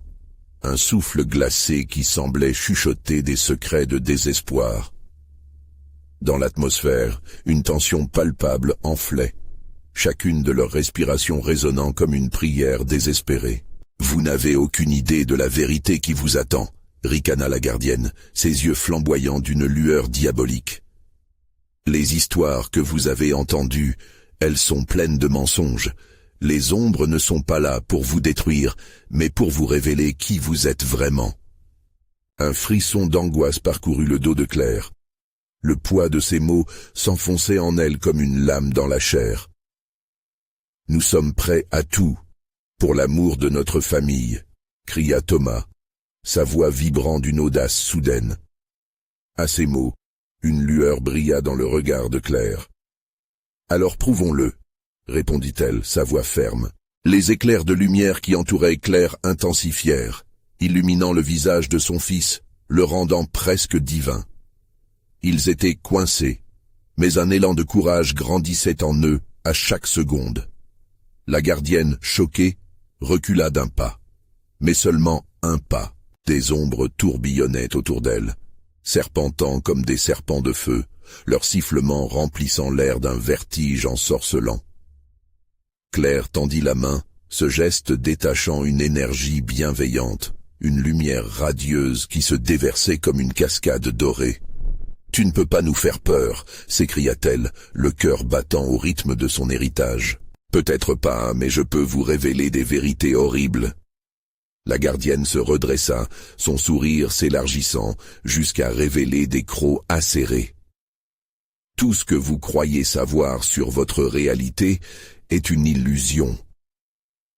un souffle glacé qui semblait chuchoter des secrets de désespoir. Dans l'atmosphère, une tension palpable enflait, chacune de leurs respirations résonnant comme une prière désespérée. « Vous n'avez aucune idée de la vérité qui vous attend », ricana la gardienne, ses yeux flamboyants d'une lueur diabolique. « Les histoires que vous avez entendues, elles sont pleines de mensonges. Les ombres ne sont pas là pour vous détruire, mais pour vous révéler qui vous êtes vraiment. » Un frisson d'angoisse parcourut le dos de Claire. Le poids de ces mots s'enfonçait en elle comme une lame dans la chair. « Nous sommes prêts à tout, pour l'amour de notre famille », cria Thomas, sa voix vibrant d'une audace soudaine. À ces mots, une lueur brilla dans le regard de Claire. « Alors prouvons-le », répondit-elle, sa voix ferme. Les éclairs de lumière qui entouraient Claire intensifièrent, illuminant le visage de son fils, le rendant presque divin. Ils étaient coincés, mais un élan de courage grandissait en eux à chaque seconde. La gardienne, choquée, recula d'un pas. Mais seulement un pas. Des ombres tourbillonnaient autour d'elle, serpentant comme des serpents de feu, leur sifflement remplissant l'air d'un vertige ensorcelant. Claire tendit la main, ce geste détachant une énergie bienveillante, une lumière radieuse qui se déversait comme une cascade dorée. « Tu ne peux pas nous faire peur », s'écria-t-elle, le cœur battant au rythme de son héritage. « Peut-être pas, mais je peux vous révéler des vérités horribles. » La gardienne se redressa, son sourire s'élargissant jusqu'à révéler des crocs acérés. « Tout ce que vous croyez savoir sur votre réalité est une illusion. »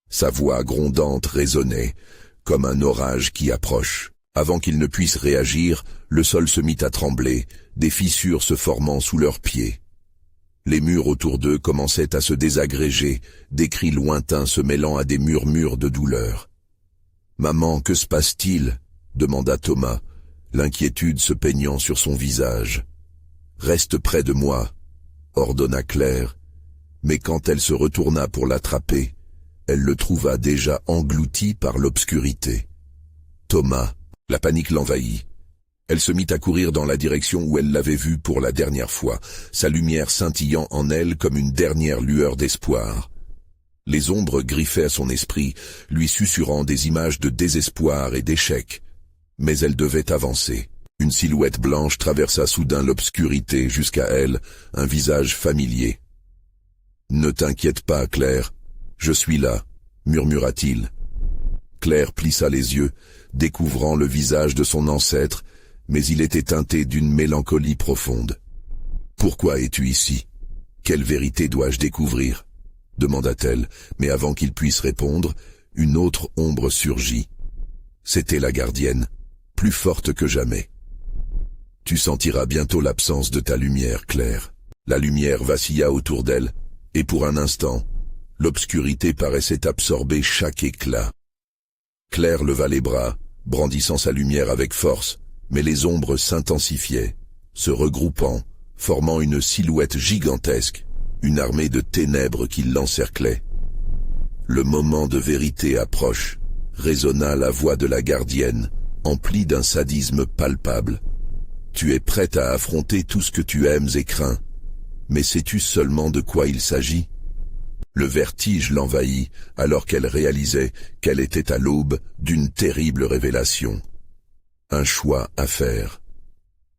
Sa voix grondante résonnait, comme un orage qui approche. Avant qu'ils ne puissent réagir, le sol se mit à trembler, des fissures se formant sous leurs pieds. Les murs autour d'eux commençaient à se désagréger, des cris lointains se mêlant à des murmures de douleur. « Maman, que se passe-t-il » demanda Thomas, l'inquiétude se peignant sur son visage. « Reste près de moi » ordonna Claire, mais quand elle se retourna pour l'attraper, elle le trouva déjà englouti par l'obscurité. Thomas, la panique l'envahit. Elle se mit à courir dans la direction où elle l'avait vu pour la dernière fois, sa lumière scintillant en elle comme une dernière lueur d'espoir. Les ombres griffaient à son esprit, lui susurrant des images de désespoir et d'échec. Mais elle devait avancer. Une silhouette blanche traversa soudain l'obscurité jusqu'à elle, un visage familier. « Ne t'inquiète pas, Claire, je suis là », murmura-t-il. Claire plissa les yeux, découvrant le visage de son ancêtre, mais il était teinté d'une mélancolie profonde. « Pourquoi es-tu ici? Quelle vérité dois-je découvrir ?» demanda-t-elle, mais avant qu'il puisse répondre, une autre ombre surgit. C'était la gardienne, plus forte que jamais. « Tu sentiras bientôt l'absence de ta lumière, Claire. » La lumière vacilla autour d'elle, et pour un instant, l'obscurité paraissait absorber chaque éclat. Claire leva les bras, brandissant sa lumière avec force, mais les ombres s'intensifiaient, se regroupant, formant une silhouette gigantesque, une armée de ténèbres qui l'encerclait. Le moment de vérité approche, résonna la voix de la gardienne, emplie d'un sadisme palpable. Tu es prête à affronter tout ce que tu aimes et crains, mais sais-tu seulement de quoi il s'agit? Le vertige l'envahit alors qu'elle réalisait qu'elle était à l'aube d'une terrible révélation. Un choix à faire.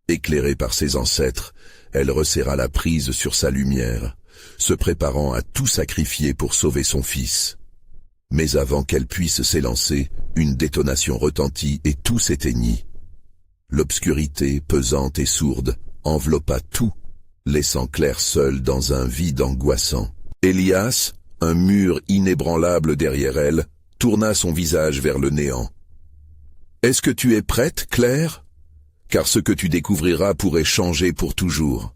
Éclairée par ses ancêtres, elle resserra la prise sur sa lumière, se préparant à tout sacrifier pour sauver son fils. Mais avant qu'elle puisse s'élancer, une détonation retentit et tout s'éteignit. L'obscurité, pesante et sourde, enveloppa tout, laissant Claire seule dans un vide angoissant. Elias, un mur inébranlable derrière elle, tourna son visage vers le néant. « Est-ce que tu es prête, Claire? Car ce que tu découvriras pourrait changer pour toujours.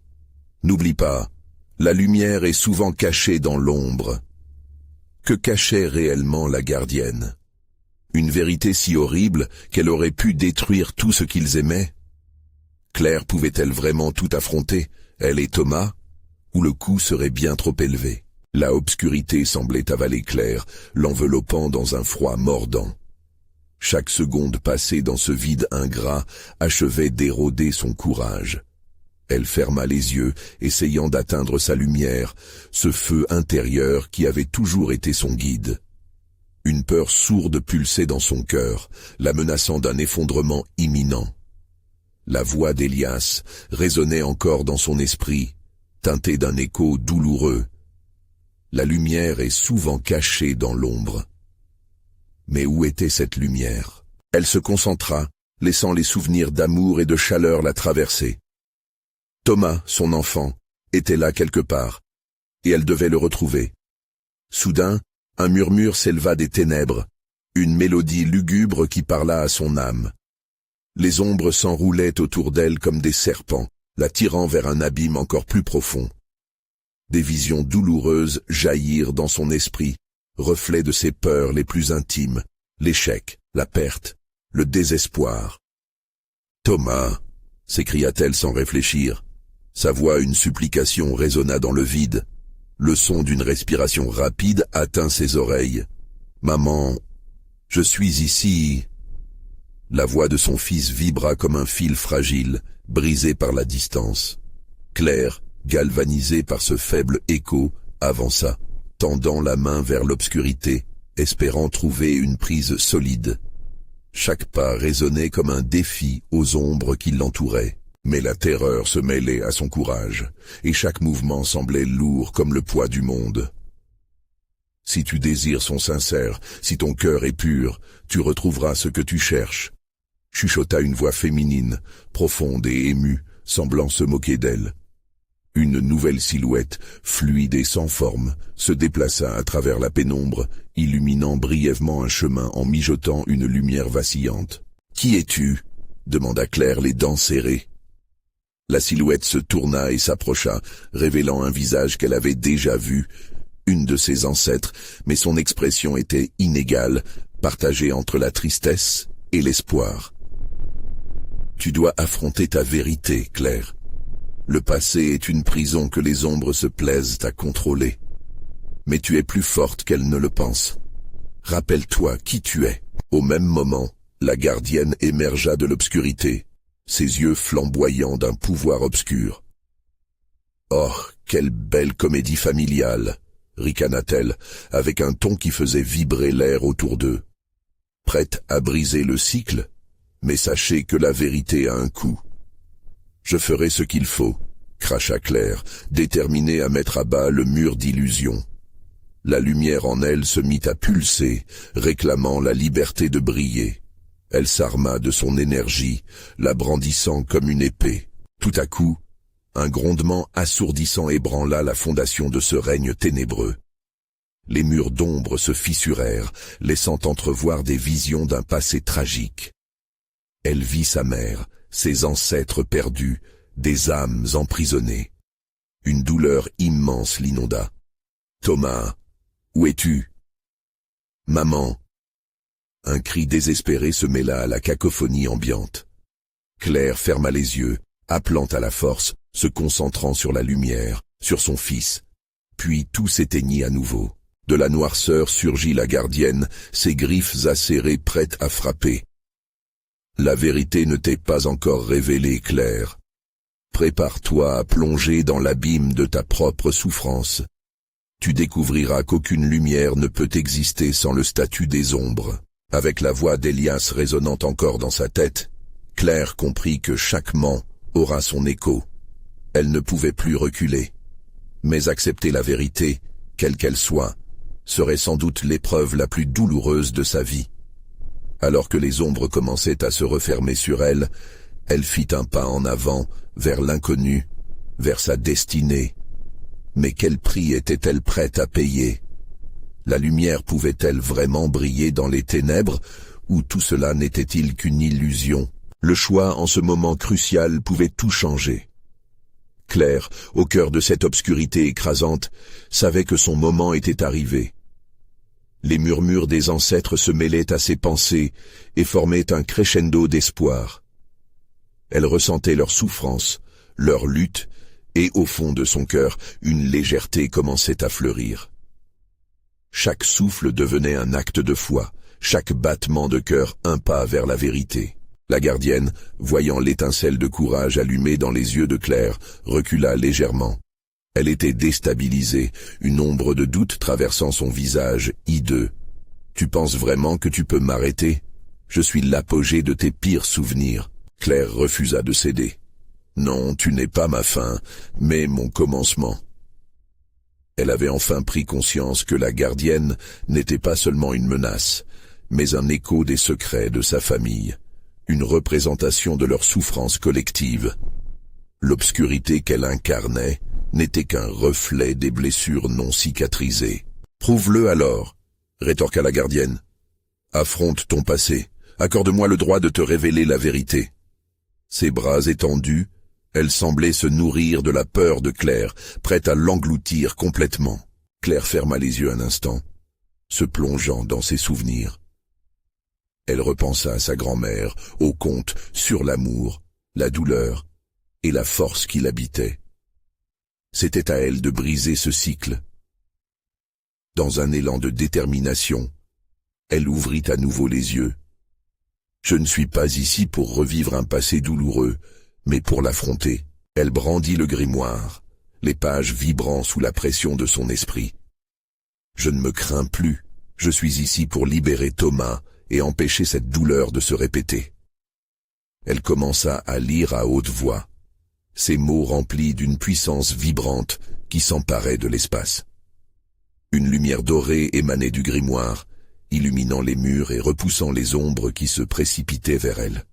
N'oublie pas, la lumière est souvent cachée dans l'ombre. » Que cachait réellement la gardienne? Une vérité si horrible qu'elle aurait pu détruire tout ce qu'ils aimaient? Claire pouvait-elle vraiment tout affronter, elle et Thomas, ou le coup serait bien trop élevé? La obscurité semblait avaler Claire, l'enveloppant dans un froid mordant. Chaque seconde passée dans ce vide ingrat achevait d'éroder son courage. Elle ferma les yeux, essayant d'atteindre sa lumière, ce feu intérieur qui avait toujours été son guide. Une peur sourde pulsait dans son cœur, la menaçant d'un effondrement imminent. La voix d'Elias résonnait encore dans son esprit, teintée d'un écho douloureux. La lumière est souvent cachée dans l'ombre. Mais où était cette lumière? Elle se concentra, laissant les souvenirs d'amour et de chaleur la traverser. Thomas, son enfant, était là quelque part, et elle devait le retrouver. Soudain, un murmure s'éleva des ténèbres, une mélodie lugubre qui parla à son âme. Les ombres s'enroulaient autour d'elle comme des serpents, la tirant vers un abîme encore plus profond. Des visions douloureuses jaillirent dans son esprit, reflets de ses peurs les plus intimes, l'échec, la perte, le désespoir. « Thomas !» s'écria-t-elle sans réfléchir. Sa voix, une supplication, résonna dans le vide. Le son d'une respiration rapide atteint ses oreilles. « Maman, je suis ici !» La voix de son fils vibra comme un fil fragile, brisé par la distance. Claire, galvanisée par ce faible écho, avança, tendant la main vers l'obscurité, espérant trouver une prise solide. Chaque pas résonnait comme un défi aux ombres qui l'entouraient. Mais la terreur se mêlait à son courage, et chaque mouvement semblait lourd comme le poids du monde. « Si tu désires sont sincères, si ton cœur est pur, tu retrouveras ce que tu cherches. » Chuchota une voix féminine, profonde et émue, semblant se moquer d'elle. Une nouvelle silhouette, fluide et sans forme, se déplaça à travers la pénombre, illuminant brièvement un chemin en mijotant une lumière vacillante. « Qui es-tu » demanda Claire, les dents serrées. La silhouette se tourna et s'approcha, révélant un visage qu'elle avait déjà vu, une de ses ancêtres, mais son expression était inégale, partagée entre la tristesse et l'espoir. « Tu dois affronter ta vérité, Claire. Le passé est une prison que les ombres se plaisent à contrôler. Mais tu es plus forte qu'elle ne le pense. Rappelle-toi qui tu es. » Au même moment, la gardienne émergea de l'obscurité, ses yeux flamboyants d'un pouvoir obscur. « Oh, quelle belle comédie familiale !» ricana-t-elle, avec un ton qui faisait vibrer l'air autour d'eux. « Prête à briser le cycle? Mais sachez que la vérité a un coût. »« Je ferai ce qu'il faut », cracha Claire, déterminée à mettre à bas le mur d'illusion. La lumière en elle se mit à pulser, réclamant la liberté de briller. Elle s'arma de son énergie, la brandissant comme une épée. Tout à coup, un grondement assourdissant ébranla la fondation de ce règne ténébreux. Les murs d'ombre se fissurèrent, laissant entrevoir des visions d'un passé tragique. Elle vit sa mère, ses ancêtres perdus, des âmes emprisonnées. Une douleur immense l'inonda. « Thomas, où es-tu ?»« Maman !» Un cri désespéré se mêla à la cacophonie ambiante. Claire ferma les yeux, appelant à la force, se concentrant sur la lumière, sur son fils. Puis tout s'éteignit à nouveau. De la noirceur surgit la gardienne, ses griffes acérées prêtes à frapper. La vérité ne t'est pas encore révélée, Claire. Prépare-toi à plonger dans l'abîme de ta propre souffrance. Tu découvriras qu'aucune lumière ne peut exister sans le statut des ombres. Avec la voix d'Elias résonnant encore dans sa tête, Claire comprit que chaque mot aura son écho. Elle ne pouvait plus reculer. Mais accepter la vérité, quelle qu'elle soit, serait sans doute l'épreuve la plus douloureuse de sa vie. Alors que les ombres commençaient à se refermer sur elle, elle fit un pas en avant, vers l'inconnu, vers sa destinée. Mais quel prix était-elle prête à payer? La lumière pouvait-elle vraiment briller dans les ténèbres, ou tout cela n'était-il qu'une illusion? Le choix en ce moment crucial pouvait tout changer. Claire, au cœur de cette obscurité écrasante, savait que son moment était arrivé. Les murmures des ancêtres se mêlaient à ses pensées et formaient un crescendo d'espoir. Elle ressentait leur souffrance, leur lutte, et au fond de son cœur, une légèreté commençait à fleurir. Chaque souffle devenait un acte de foi, chaque battement de cœur un pas vers la vérité. La gardienne, voyant l'étincelle de courage allumée dans les yeux de Claire, recula légèrement. Elle était déstabilisée, une ombre de doute traversant son visage hideux. « Tu penses vraiment que tu peux m'arrêter ? Je suis l'apogée de tes pires souvenirs. » Claire refusa de céder. « Non, tu n'es pas ma fin, mais mon commencement. » Elle avait enfin pris conscience que la gardienne n'était pas seulement une menace, mais un écho des secrets de sa famille, une représentation de leur souffrance collective. L'obscurité qu'elle incarnait n'était qu'un reflet des blessures non cicatrisées. « Prouve-le alors », rétorqua la gardienne. « Affronte ton passé, accorde-moi le droit de te révéler la vérité. » Ses bras étendus, elle semblait se nourrir de la peur de Claire, prête à l'engloutir complètement. Claire ferma les yeux un instant, se plongeant dans ses souvenirs. Elle repensa à sa grand-mère, au conte sur l'amour, la douleur et la force qui l'habitait. C'était à elle de briser ce cycle. Dans un élan de détermination, elle ouvrit à nouveau les yeux. « Je ne suis pas ici pour revivre un passé douloureux, mais pour l'affronter. » Elle brandit le grimoire, les pages vibrant sous la pression de son esprit. « Je ne me crains plus, je suis ici pour libérer Thomas et empêcher cette douleur de se répéter. » Elle commença à lire à haute voix, ses mots remplis d'une puissance vibrante qui s'emparait de l'espace. Une lumière dorée émanait du grimoire, illuminant les murs et repoussant les ombres qui se précipitaient vers elle.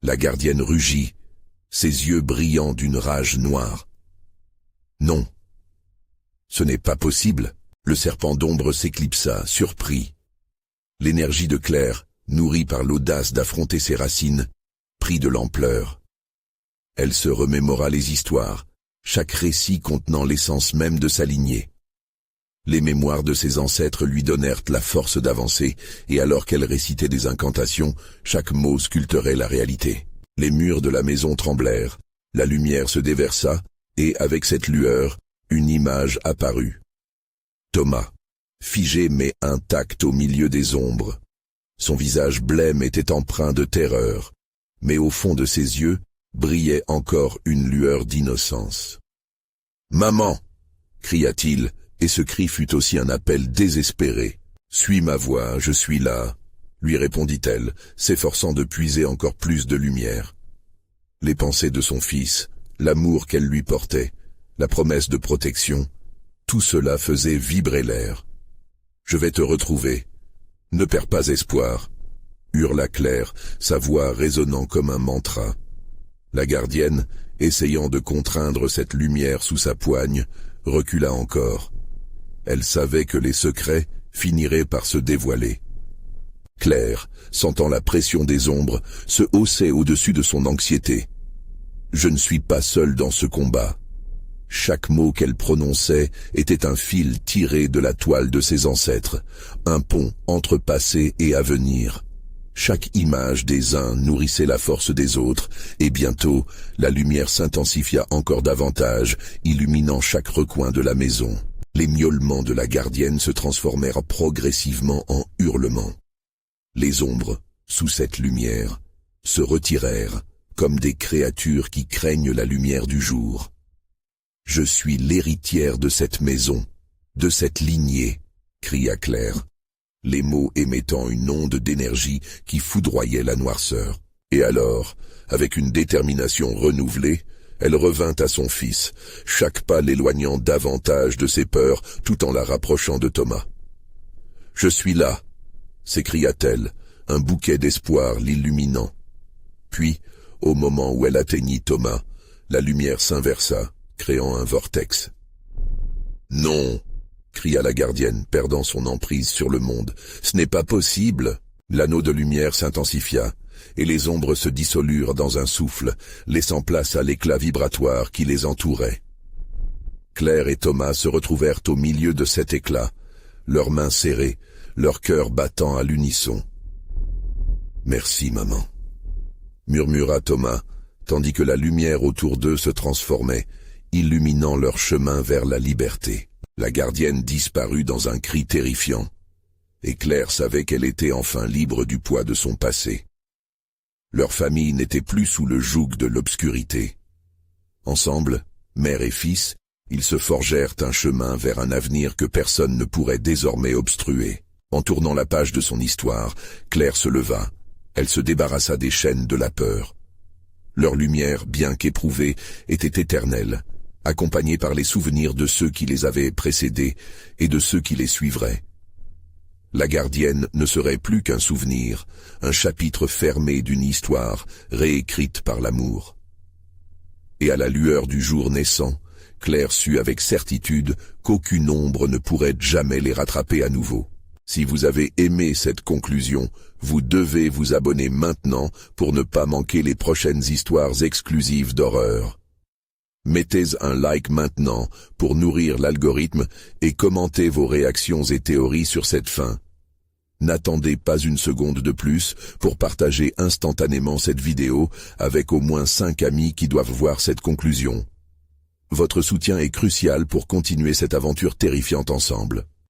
La gardienne rugit, ses yeux brillants d'une rage noire. « Non, ce n'est pas possible !» Le serpent d'ombre s'éclipsa, surpris. L'énergie de Claire, nourrie par l'audace d'affronter ses racines, prit de l'ampleur. Elle se remémora les histoires, chaque récit contenant l'essence même de sa lignée. Les mémoires de ses ancêtres lui donnèrent la force d'avancer, et alors qu'elle récitait des incantations, chaque mot sculpterait la réalité. Les murs de la maison tremblèrent, la lumière se déversa, et avec cette lueur, une image apparut. Thomas, figé mais intact au milieu des ombres. Son visage blême était empreint de terreur, mais au fond de ses yeux brillait encore une lueur d'innocence. « Maman !» cria-t-il, et ce cri fut aussi un appel désespéré. « Suis ma voix, je suis là !» lui répondit-elle, s'efforçant de puiser encore plus de lumière. Les pensées de son fils, l'amour qu'elle lui portait, la promesse de protection, tout cela faisait vibrer l'air. « Je vais te retrouver. Ne perds pas espoir !» hurla Claire, sa voix résonnant comme un mantra. La gardienne, essayant de contraindre cette lumière sous sa poigne, recula encore. Elle savait que les secrets finiraient par se dévoiler. Claire, sentant la pression des ombres, se haussait au-dessus de son anxiété. « Je ne suis pas seule dans ce combat. » Chaque mot qu'elle prononçait était un fil tiré de la toile de ses ancêtres, un pont entre passé et avenir. Chaque image des uns nourrissait la force des autres, et bientôt, la lumière s'intensifia encore davantage, illuminant chaque recoin de la maison. Les miaulements de la gardienne se transformèrent progressivement en hurlements. Les ombres, sous cette lumière, se retirèrent, comme des créatures qui craignent la lumière du jour. « Je suis l'héritière de cette maison, de cette lignée !» cria Claire, les mots émettant une onde d'énergie qui foudroyait la noirceur. Et alors, avec une détermination renouvelée, elle revint à son fils, chaque pas l'éloignant davantage de ses peurs tout en la rapprochant de Thomas. « Je suis là !» s'écria-t-elle, un bouquet d'espoir l'illuminant. Puis, au moment où elle atteignit Thomas, la lumière s'inversa, créant un vortex. « Non !» cria la gardienne, perdant son emprise sur le monde. « Ce n'est pas possible !» L'anneau de lumière s'intensifia, et les ombres se dissolurent dans un souffle, laissant place à l'éclat vibratoire qui les entourait. Claire et Thomas se retrouvèrent au milieu de cet éclat, leurs mains serrées, leur cœur battant à l'unisson. « Merci, maman. murmura Thomas, tandis que la lumière autour d'eux se transformait, illuminant leur chemin vers la liberté. La gardienne disparut dans un cri terrifiant, et Claire savait qu'elle était enfin libre du poids de son passé. Leur famille n'était plus sous le joug de l'obscurité. Ensemble, mère et fils, ils se forgèrent un chemin vers un avenir que personne ne pourrait désormais obstruer. En tournant la page de son histoire, Claire se leva. Elle se débarrassa des chaînes de la peur. Leur lumière, bien qu'éprouvée, était éternelle, accompagnée par les souvenirs de ceux qui les avaient précédés et de ceux qui les suivraient. La gardienne ne serait plus qu'un souvenir, un chapitre fermé d'une histoire réécrite par l'amour. Et à la lueur du jour naissant, Claire sut avec certitude qu'aucune ombre ne pourrait jamais les rattraper à nouveau. Si vous avez aimé cette conclusion, vous devez vous abonner maintenant pour ne pas manquer les prochaines histoires exclusives d'horreur. Mettez un like maintenant pour nourrir l'algorithme et commentez vos réactions et théories sur cette fin. N'attendez pas une seconde de plus pour partager instantanément cette vidéo avec au moins 5 amis qui doivent voir cette conclusion. Votre soutien est crucial pour continuer cette aventure terrifiante ensemble.